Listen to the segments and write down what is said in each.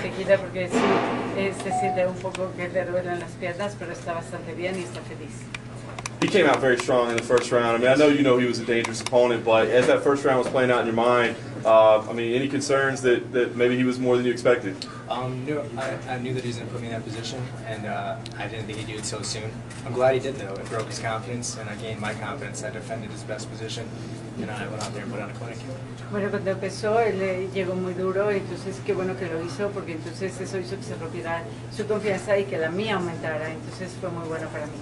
tequila porque sí, se siente un poco que le duelen las piernas, pero está bastante bien y está feliz. He came out very strong in the first round. I mean, I know you know he was a dangerous opponent, but as that first round was playing out in your mind, I mean, any concerns that maybe he was more than you expected? No, I knew that he was going to put me in that position, and I didn't think he'd do it so soon. I'm glad he did, though. It broke his confidence, and I gained my confidence. I defended his best position, and I went out there and put on a clinic. Bueno, cuando empezó él llegó muy duro, entonces qué bueno que lo hizo, porque entonces eso hizo que se rompiera su confianza y que la mía aumentara, entonces fue muy bueno para mí.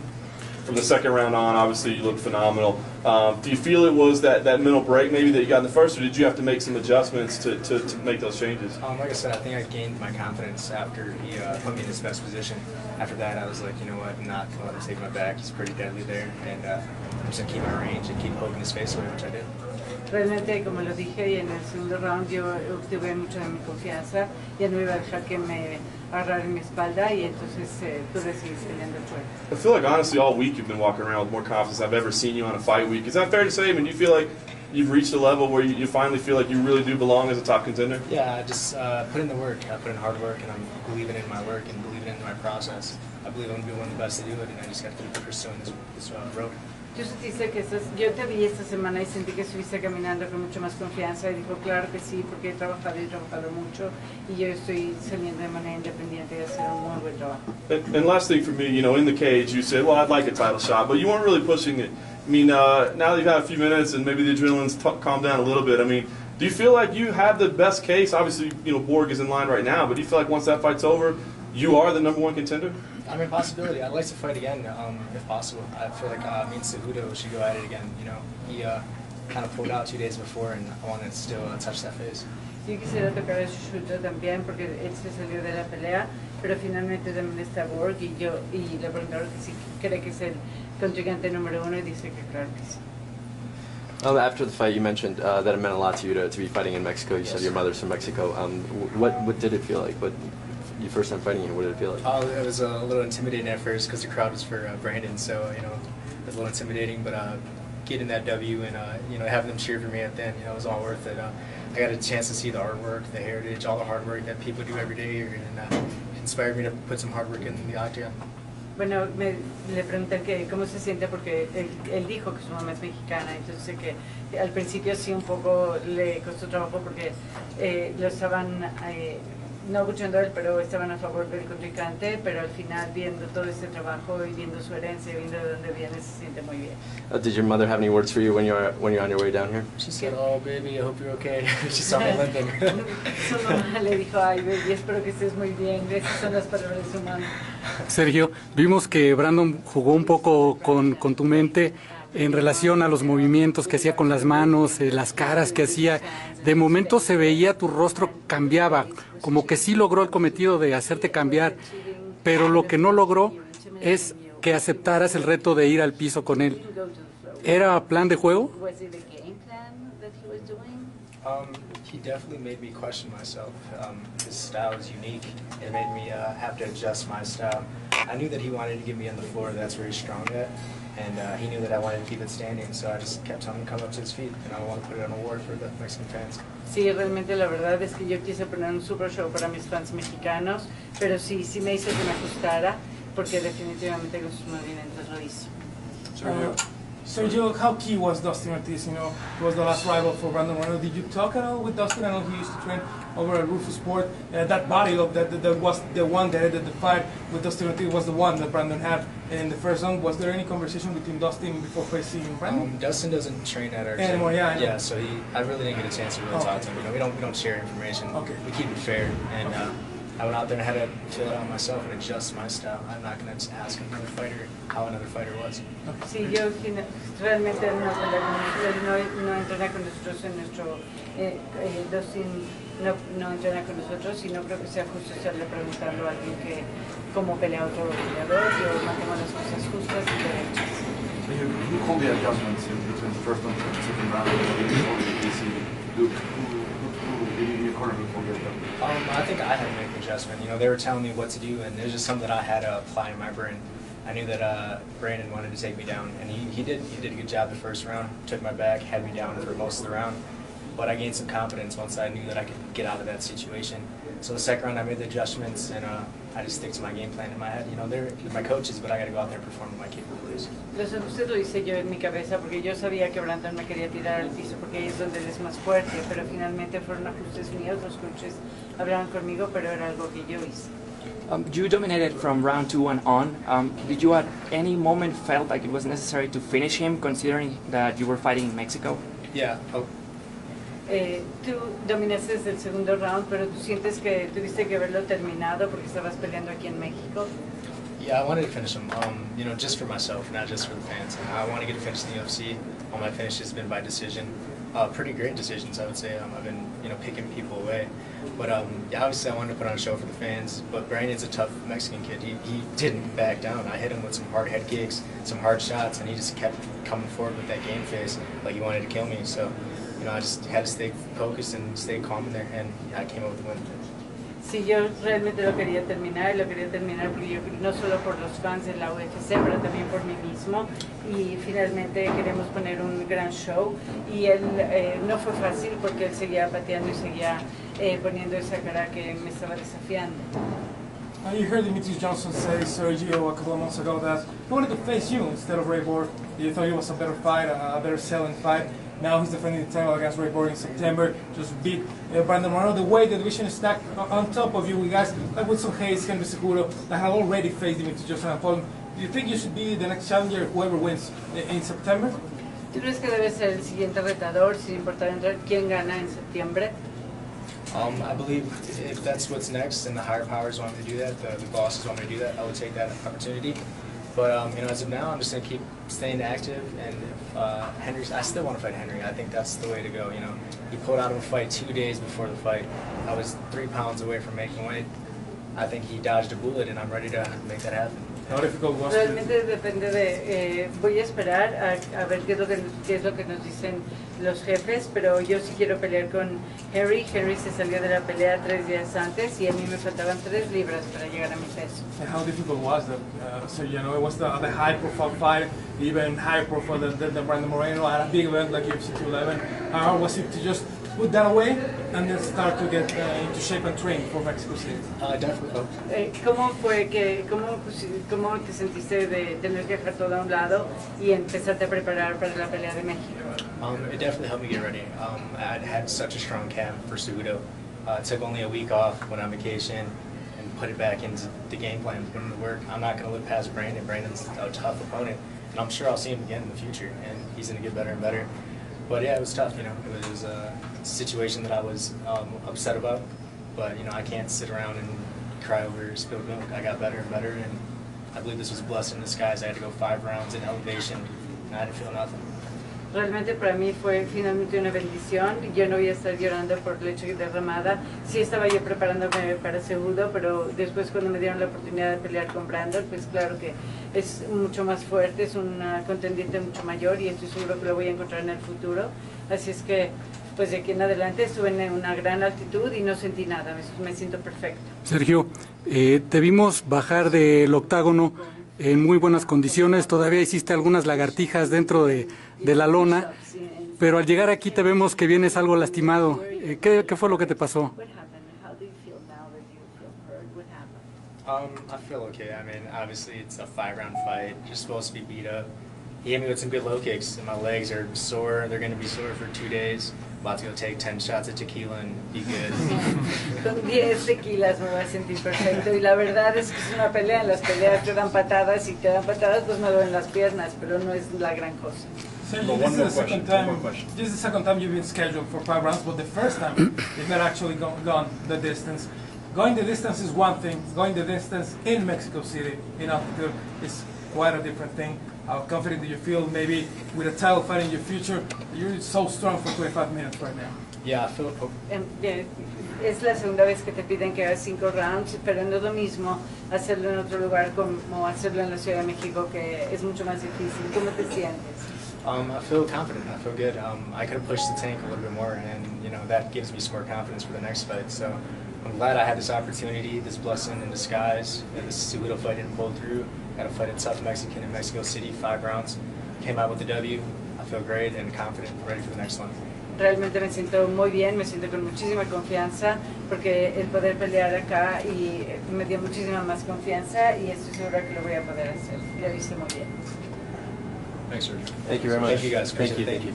From the second round on, obviously you looked phenomenal. Do you feel it was that mental break maybe that you got in the first, or did you have to make some adjustments to make those changes? Like I said, I think I gained my confidence after he put me in his best position. After that, I was like, you know what, I'm not going to let him take my back. He's pretty deadly there, and I'm just going to keep my range and keep poking his face away, which I did. Realmente, como lo dije, y en el segundo round yo obtuve mucho de mi confianza, ya no iba a dejar que me agarrara en mi espalda y entonces pude seguir peleando el fuerte. I feel like honestly all week you've been walking around with more confidence I've ever seen you on a fight week. Is that fair to say? I mean, you feel like you've reached a level where you finally feel like you really do belong as a top contender? Yeah, I just put in the work. I put in hard work, and I'm believing in my work and believing in my process. I believe I'm going to be one of the best to do it, and I just got to keep pursuing this road. Yo sentiste que yo te vi esta semana y sentí que estuviste caminando con mucha más confianza y dijo, claro que sí, porque he trabajado mucho y yo estoy saliendo de manera independiente y hacer un muy buen trabajo. And last thing for me, you know, in the cage you said, well, I'd like a title shot, but you weren't really pushing it. I mean, now that you've had a few minutes and maybe the adrenaline's calmed down a little bit, I mean, do you feel like you have the best case? Obviously, you know, Borg is in line right now, but do you feel like once that fight's over, you are the #1 contender? I mean, possibility. I'd like to fight again, if possible. I feel like me and Cejudo should go at it again. You know, he kind of pulled out 2 days before, and I want to still touch that phase. Yo quisiera tocar el Shushuto también porque él se salió de la pelea, pero finalmente también está Borg y le preguntaron que si cree que es el contrincante número 1 y dice que claro que sí. After the fight, you mentioned that it meant a lot to you to be fighting in Mexico. You said your mother's from Mexico. What did it feel like? Your first time fighting here, what did it feel like? It was a little intimidating at first because the crowd was for Brandon, so you know it was a little intimidating. But getting that W and you know having them cheer for me at the end, you know, it was all worth it. I got a chance to see the artwork, the heritage, all the hard work that people do every day here, and it inspired me to put some hard work in the octagon. Bueno, le pregunté que cómo se siente porque él dijo que su mamá es mexicana, entonces que al principio sí un poco le costó trabajo porque lo estaban no abucheando él, pero estaban a favor del contrincante, pero al final viendo todo ese trabajo y viendo su herencia, viendo de dónde viene, se siente muy bien. Did your mother have any words for you when you're on your way down here? She said, "Oh baby, I hope you're okay." She saw me limping. Su mamá le dijo, ay baby, espero que estés muy bien. Esas son las palabras de su mamá. Sergio, vimos que Brandon jugó un poco con tu mente en relación a los movimientos que hacía con las manos, las caras que hacía. De momento se veía tu rostro cambiaba, como que sí logró el cometido de hacerte cambiar, pero lo que no logró es que aceptaras el reto de ir al piso con él. ¿Era plan de juego? He definitely made me question myself. His style is unique. It made me have to adjust my style. I knew that he wanted to get me on the floor. That's where he's strong at. And he knew that I wanted to keep it standing, so I just kept telling him to come up to his feet, and I want to put it on a war for the Mexican fans. Sí, realmente la verdad es que yo quise poner un super show para mis fans mexicanos, pero sí me hizo que me ajustara, porque definitivamente con sus movimientos lo hizo. Sergio, how key was Dustin Ortiz? You know, he was the last rival for Brandon Moreno. Did you talk at all with Dustin? I know he used to train over at Rufus Sport. That body look that was the one that ended the fight with Dustin Ortiz was the one that Brandon had in the first round. Was there any conversation between Dustin before facing Brandon? Dustin doesn't train at our gym anymore. Yeah, yeah. So I really didn't get a chance to really talk to him. You know, we don't share information. Okay. We keep it fair, and I went out there and had to feel it out myself and adjust my style. I'm not going to just ask another fighter how another fighter was. Sí, yo realmente no entrena con nosotros en nuestro Dustin no entrena con nosotros y no creo que sea justo estarle preguntando a alguien que cómo pelea otro peleador. Yo mantengo las cosas justas y derechas. So you called the adjustments in between the first and the second round of the I think I had to make an adjustment. You know, they were telling me what to do, and there's just something that I had to apply in my brain. I knew that Brandon wanted to take me down, and he did a good job the first round. Took my back, had me down for most of the round. But I gained some confidence once I knew that I could get out of that situation. So the second round, I made the adjustments, and I just stick to my game plan in my head. You know, they're my coaches, but I got to go out there and perform to my capabilities. Los ajustes lo hice yo en mi cabeza porque yo sabía que Brandon me quería tirar al piso porque ahí es donde él es más fuerte, pero finalmente fueron ajustes míos, los coaches hablaron conmigo, pero era algo que yo hice. You dominated from round 2 and on. Did you at any moment felt like it was necessary to finish him, considering that you were fighting in Mexico? Yeah. Tú dominaste desde el segundo round, pero tú sientes que tuviste que haberlo terminado porque estabas peleando aquí en México. Yeah, I wanted to finish him, you know, just for myself, not just for the fans. I want to get a finish in the UFC. All my finishes have been by decision. Pretty great decisions, I would say. I've been, you know, picking people away. But yeah, obviously I wanted to put on a show for the fans. But Brandon's a tough Mexican kid. He didn't back down. I hit him with some hard head kicks, some hard shots, and he just kept coming forward with that game face like he wanted to kill me. So, you know, I just had to stay focused and stay calm in there, and I came up with the win. Sí, yo realmente lo quería terminar, y lo quería terminar porque yo, no solo por los fans de la UFC, pero también por mí mismo. Y finalmente queremos poner un gran show. Y él no fue fácil porque él seguía pateando y seguía poniendo esa cara que me estaba desafiando. You heard Demetrius Johnson say, Sergio, a couple of months ago that he wanted to face you instead of Ray Borg. You thought it was a better fight, a better selling fight. Now he's defending the title against Ray Borg in September. Just beat Brandon Moreno. The way the division is stacked on top of you, guys like Wilson Hayes, Henry Seguro, that have already faced Demetrius Johnson and Paul. Do you think you should be the next challenger, whoever wins in September? ¿Tú crees que debe ser el siguiente retador, sin importar quién gana en septiembre? I believe if that's what's next and the higher powers want me to do that, the bosses want me to do that, I would take that opportunity. But you know, as of now, I'm just gonna keep staying active. And if Henry, I still want to fight Henry. I think that's the way to go. You know, he pulled out of a fight 2 days before the fight. I was 3 pounds away from making weight. I think he dodged a bullet, and I'm ready to make that happen. Realmente depende de, voy a esperar a ver qué es lo que nos dicen los jefes, pero yo sí quiero pelear con Henry. Henry se salió de la pelea 3 días antes y a mí me faltaban 3 libras para llegar a mi peso. And how difficult was that? So you know, it was the high-profile fight, even higher profile than Brandon Moreno at a big event like UFC 211. How hard was it to just put that away and then start to get into shape and train for Mexico City? Definitely. ¿Cómo te sentiste de tener que dejar todo a un lado y empezarte a preparar para la pelea de México? It definitely helped me get ready. I had such a strong camp for Cejudo. Took only a week off, went on vacation, and put it back into the game plan, put in the work. I'm not going to look past Brandon. Brandon's a tough opponent, and I'm sure I'll see him again in the future, and he's going to get better and better. But yeah, it was tough, you know. It was a situation that I was upset about, but you know, I can't sit around and cry over spilled milk. I got better and better, and I believe this was a blessing in disguise. I had to go 5 rounds in elevation, and I didn't feel nothing. Realmente para mí fue finalmente una bendición. Yo no voy a estar llorando por leche derramada. Sí estaba yo preparándome para Cejudo, pero después cuando me dieron la oportunidad de pelear con Brandon, pues claro que es mucho más fuerte, es un contendiente mucho mayor y estoy seguro que lo voy a encontrar en el futuro. Así es que pues de aquí en adelante estuve en una gran altitud y no sentí nada, me siento perfecto. Sergio, te vimos bajar del octágono en muy buenas condiciones, todavía hiciste algunas lagartijas dentro de la lona, pero al llegar aquí te vemos que vienes algo lastimado. ¿Qué fue lo que te pasó? I feel okay. I mean, obviously it's a 5-round fight. You're supposed to be beat up. He hit me with some good low kicks, and my legs are sore. They're going to be sore for 2 days. About to go take 10 shots of tequila and be good. Con 10 tequilas me voy a sentir perfecto. Y la verdad es que es una pelea. En las peleas te dan patadas y te dan patadas, pues me duelen las piernas, pero no es la gran cosa. Sergio, this is the second time you've been scheduled for 5 rounds, but the first time you've not actually gone the distance. Going the distance is one thing. Going the distance in Mexico City, in altitude, is quite a different thing. How confident do you feel maybe with a title fight in your future? You're so strong for 25 minutes right now. Yeah, I feel Es la segunda vez que te piden que hagas 5 rounds, pero no es lo mismo hacerlo en otro lugar como hacerlo en la Ciudad de México, que es mucho más difícil. ¿Cómo te sientes? I feel confident. I feel good. I could have pushed the tank a little bit more, and you know that gives me some more confidence for the next fight. So I'm glad I had this opportunity, this blessing in disguise. And this Cejudo fight didn't pull through. Got to fight a tough Mexican in Mexico City, 5 rounds. Came out with the W. I feel great and confident, ready for the next one. realmente me siento muy bien, me siento con muchísima confianza porque el poder pelear acá y me dio muchísima más confianza y estoy segura que lo voy a poder hacer. Lo hice muy bien. Thanks, Sergio. Thank you very much. Thank you guys. Thank you. Thank you.